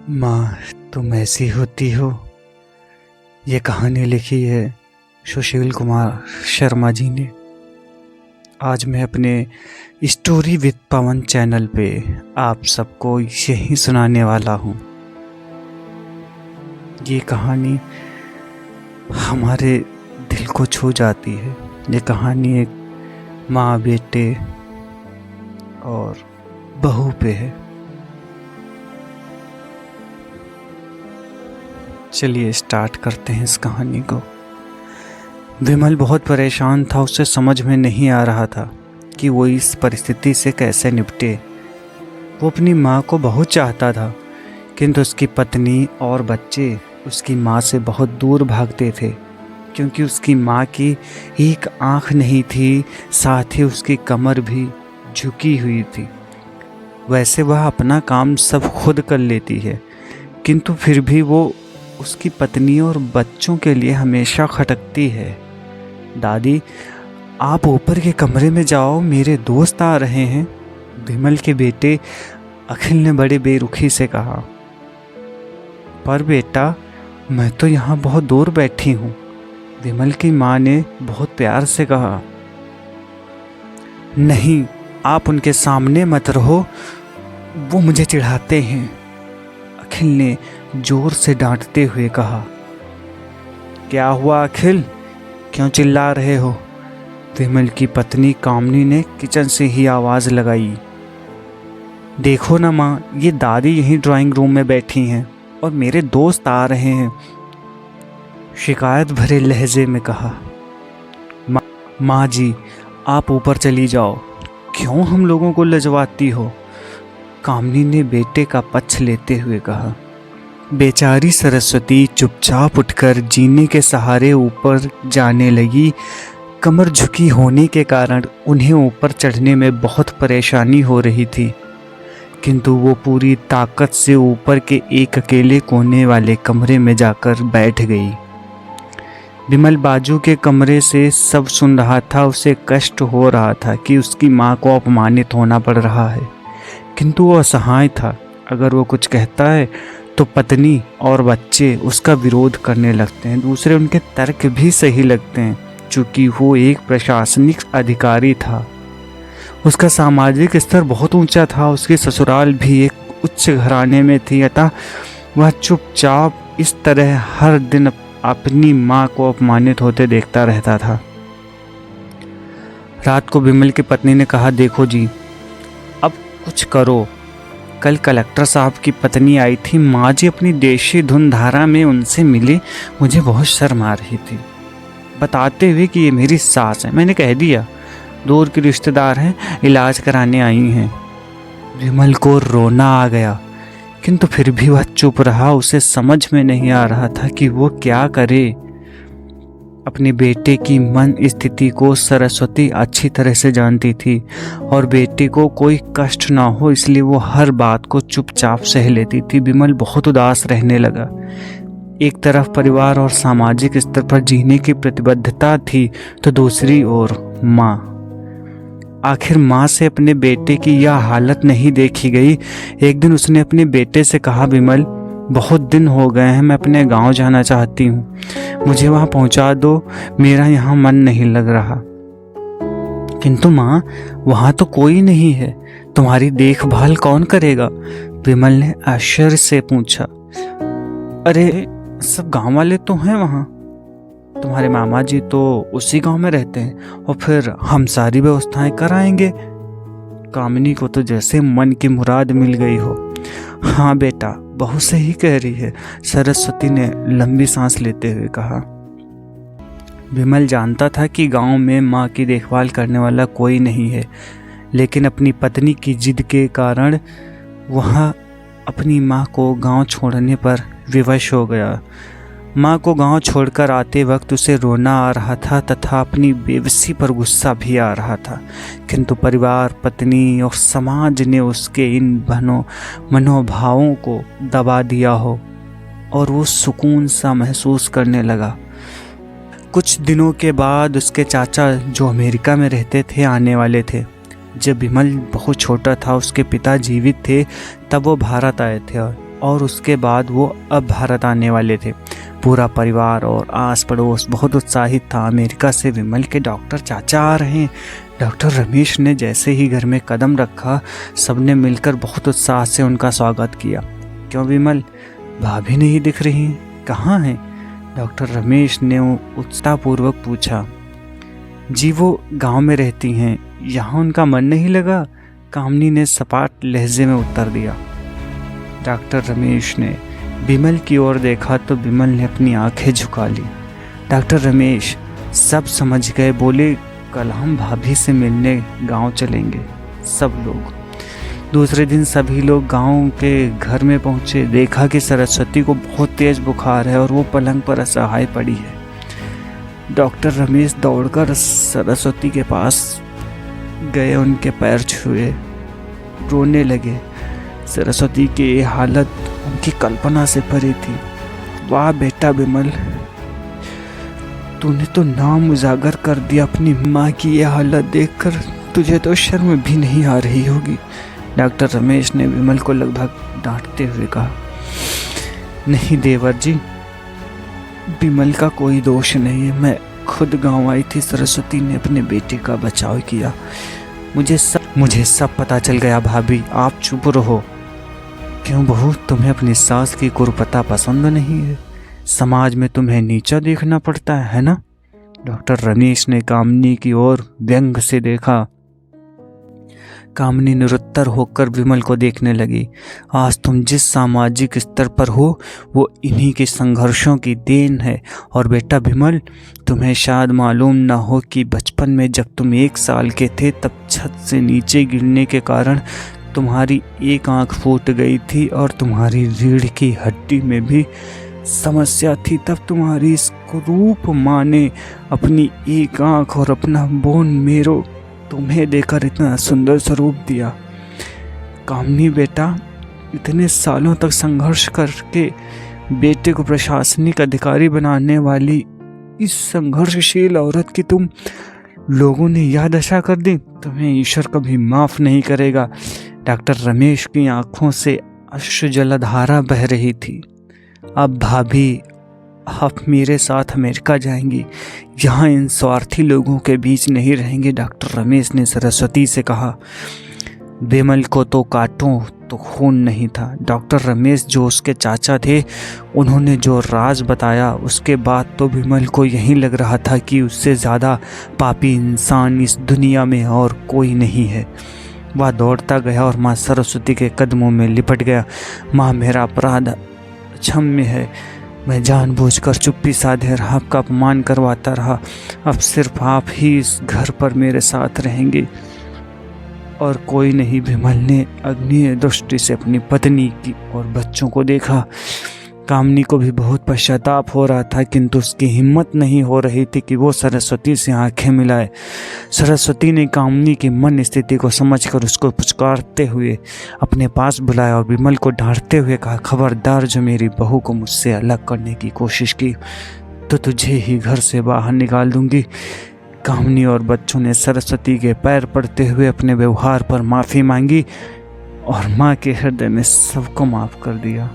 माँ, तुम ऐसी होती हो। ये कहानी लिखी है सुशील कुमार शर्मा जी ने। आज मैं अपने स्टोरी विद पवन चैनल पे आप सबको यही सुनाने वाला हूँ। ये कहानी हमारे दिल को छू जाती है। ये कहानी एक माँ, बेटे और बहू पे है। चलिए स्टार्ट करते हैं इस कहानी को। विमल बहुत परेशान था। उसे समझ में नहीं आ रहा था कि वो इस परिस्थिति से कैसे निपटे। वो अपनी माँ को बहुत चाहता था, किंतु उसकी पत्नी और बच्चे उसकी माँ से बहुत दूर भागते थे, क्योंकि उसकी माँ की एक आँख नहीं थी, साथ ही उसकी कमर भी झुकी हुई थी। वैसे वह अपना काम सब खुद कर लेती है, किंतु फिर भी वो उसकी पत्नी और बच्चों के लिए हमेशा खटकती है। दादी, आप ऊपर के कमरे में जाओ, मेरे दोस्त आ रहे हैं, विमल के बेटे अखिल ने बड़े बेरुखी से कहा। पर बेटा, मैं तो यहाँ बहुत दूर बैठी हूँ, विमल की माँ ने बहुत प्यार से कहा। नहीं, आप उनके सामने मत रहो, वो मुझे चिढ़ाते हैं, अखिल ने जोर से डांटते हुए कहा। क्या हुआ अखिल, क्यों चिल्ला रहे हो? विमल की पत्नी कामनी ने किचन से ही आवाज़ लगाई। देखो ना माँ, ये दादी यहीं ड्राइंग रूम में बैठी हैं और मेरे दोस्त आ रहे हैं, शिकायत भरे लहजे में कहा। माँ जी, आप ऊपर चली जाओ, क्यों हम लोगों को लजवाती हो? कामनी ने बेटे का पक्ष लेते हुए कहा। बेचारी सरस्वती चुपचाप उठकर जीने के सहारे ऊपर जाने लगी। कमर झुकी होने के कारण उन्हें ऊपर चढ़ने में बहुत परेशानी हो रही थी, किंतु वो पूरी ताकत से ऊपर के एक अकेले कोने वाले कमरे में जाकर बैठ गई। विमल बाजू के कमरे से सब सुन रहा था। उसे कष्ट हो रहा था कि उसकी माँ को अपमानित होना पड़ रहा है, किंतु वो असहाय था। अगर वो कुछ कहता है तो पत्नी और बच्चे उसका विरोध करने लगते हैं। दूसरे उनके तर्क भी सही लगते हैं, चूँकि वो एक प्रशासनिक अधिकारी था। उसका सामाजिक स्तर बहुत ऊंचा था। उसकी ससुराल भी एक उच्च घराने में थी, अतः वह चुपचाप इस तरह हर दिन अपनी माँ को अपमानित होते देखता रहता था। रात को विमल की पत्नी ने कहा, देखो जी, अब कुछ करो। कल कलेक्टर साहब की पत्नी आई थी, माँ जी अपनी देशी धुन धारा में उनसे मिले, मुझे बहुत शर्म आ रही थी, बताते हुए कि ये मेरी सास है। मैंने कह दिया दूर की रिश्तेदार हैं, इलाज कराने आई हैं। विमल को रोना आ गया, किंतु फिर भी वह चुप रहा। उसे समझ में नहीं आ रहा था कि वो क्या करे। अपने बेटे की मन स्थिति को सरस्वती अच्छी तरह से जानती थी और बेटे को कोई कष्ट ना हो, इसलिए वो हर बात को चुपचाप सह लेती थी। विमल बहुत उदास रहने लगा। एक तरफ परिवार और सामाजिक स्तर पर जीने की प्रतिबद्धता थी, तो दूसरी ओर माँ। आखिर माँ से अपने बेटे की यह हालत नहीं देखी गई। एक दिन उसने अपने बेटे से कहा, विमल, बहुत दिन हो गए हैं, मैं अपने गांव जाना चाहती हूँ, मुझे वहाँ पहुँचा दो, मेरा यहाँ मन नहीं लग रहा। किंतु माँ, वहाँ तो कोई नहीं है, तुम्हारी देखभाल कौन करेगा? विमल ने आश्चर्य से पूछा। अरे, सब गांव वाले तो हैं वहाँ, तुम्हारे मामा जी तो उसी गांव में रहते हैं, और फिर हम सारी व्यवस्थाएं कराएंगे। कामिनी को तो जैसे मन की मुराद मिल गई हो। हाँ बेटा, बहुत सही कह रही है, सरस्वती ने लंबी सांस लेते हुए कहा। विमल जानता था कि गांव में माँ की देखभाल करने वाला कोई नहीं है, लेकिन अपनी पत्नी की जिद के कारण वह अपनी माँ को गांव छोड़ने पर विवश हो गया। माँ को गांव छोड़कर आते वक्त उसे रोना आ रहा था तथा अपनी बेबसी पर गुस्सा भी आ रहा था, किंतु परिवार, पत्नी और समाज ने उसके इन मनोभावों को दबा दिया हो और वो सुकून सा महसूस करने लगा। कुछ दिनों के बाद उसके चाचा, जो अमेरिका में रहते थे, आने वाले थे। जब विमल बहुत छोटा था, उसके पिता जीवित थे, तब वो भारत आए थे और और उसके बाद वो अब भारत आने वाले थे। पूरा परिवार और आस पड़ोस बहुत उत्साहित था। अमेरिका से विमल के डॉक्टर चाचा आ रहे हैं। डॉक्टर रमेश ने जैसे ही घर में कदम रखा, सबने मिलकर बहुत उत्साह से उनका स्वागत किया। क्यों विमल, भाभी नहीं दिख रही, कहाँ हैं? डॉक्टर रमेश ने उत्साहपूर्वक पूछा। जी वो गांव में रहती हैं, यहाँ उनका मन नहीं लगा, कामनी ने सपाट लहजे में उत्तर दिया। डॉक्टर रमेश ने विमल की ओर देखा तो विमल ने अपनी आंखें झुका ली। डॉक्टर रमेश सब समझ गए, बोले कल हम भाभी से मिलने गांव चलेंगे। सब लोग दूसरे दिन सभी लोग गांव के घर में पहुंचे। देखा कि सरस्वती को बहुत तेज बुखार है और वो पलंग पर असहाय पड़ी है। डॉक्टर रमेश दौड़कर सरस्वती के पास गए, उनके पैर छुए, रोने लगे। सरस्वती की ये हालत उनकी कल्पना से परे थी। वाह बेटा विमल, तूने तो नाम उजागर कर दिया। अपनी माँ की ये हालत देखकर तुझे तो शर्म भी नहीं आ रही होगी। डॉक्टर रमेश ने विमल को लगभग डांटते हुए कहा। नहीं देवर जी, विमल का कोई दोष नहीं है। मैं खुद गांव आई थी, सरस्वती ने अपने बेटे का बचाव किया। मुझे सब पता चल गया। भाभी आप चुप रहो। क्यों बहू, तुम्हें अपनी सास की कुरूपता पसंद नहीं है? समाज में तुम्हें नीचा देखना पड़ता है ना? डॉक्टर रमेश ने कामनी की ओर व्यंग से देखा। कामनी निरुत्तर होकर विमल को देखने लगी। आज तुम जिस सामाजिक स्तर पर हो वो इन्हीं के संघर्षों की देन है। और बेटा विमल, तुम्हें शायद मालूम ना हो कि बचपन में जब तुम 1 साल के थे तब छत से नीचे गिरने के कारण तुम्हारी एक आंख फूट गई थी और तुम्हारी रीढ़ की हड्डी में भी समस्या थी। तब तुम्हारी इस कुरूप माँ ने अपनी एक आंख और अपना बोन मेरो तुम्हें देकर इतना सुंदर स्वरूप दिया। कामनी बेटा, इतने सालों तक संघर्ष करके बेटे को प्रशासनिक अधिकारी बनाने वाली इस संघर्षशील औरत की तुम लोगों ने यह दशा कर दी, तुम्हें ईश्वर कभी माफ नहीं करेगा। डॉक्टर रमेश की आंखों से अश्रु जलधारा बह रही थी। अब भाभी आप मेरे साथ अमेरिका जाएंगी, यहाँ इन स्वार्थी लोगों के बीच नहीं रहेंगे। डॉक्टर रमेश ने सरस्वती से कहा। विमल को तो काटूं तो खून नहीं था। डॉक्टर रमेश जो उसके चाचा थे, उन्होंने जो राज बताया उसके बाद तो विमल को यही लग रहा था कि उससे ज़्यादा पापी इंसान इस दुनिया में और कोई नहीं है। वह दौड़ता गया और माँ सरस्वती के कदमों में लिपट गया। माँ, मेरा अपराध क्षम्य है। मैं जानबूझकर चुप्पी साधे रहा, आपका अपमान करवाता रहा। अब सिर्फ आप ही इस घर पर मेरे साथ रहेंगे और कोई नहीं। विमल ने अग्नि दृष्टि से अपनी पत्नी की और बच्चों को देखा। कामनी को भी बहुत पश्चाताप हो रहा था, किंतु उसकी हिम्मत नहीं हो रही थी कि वो सरस्वती से आंखें मिलाए। सरस्वती ने कामनी की मन स्थिति को समझकर उसको पुचकारते हुए अपने पास बुलाया और विमल को डांटते हुए कहा, खबरदार, जो मेरी बहू को मुझसे अलग करने की कोशिश की तो तुझे ही घर से बाहर निकाल दूंगी। कामनी और बच्चों ने सरस्वती के पैर पड़ते हुए अपने व्यवहार पर माफ़ी मांगी और माँ के हृदय में सबको माफ़ कर दिया।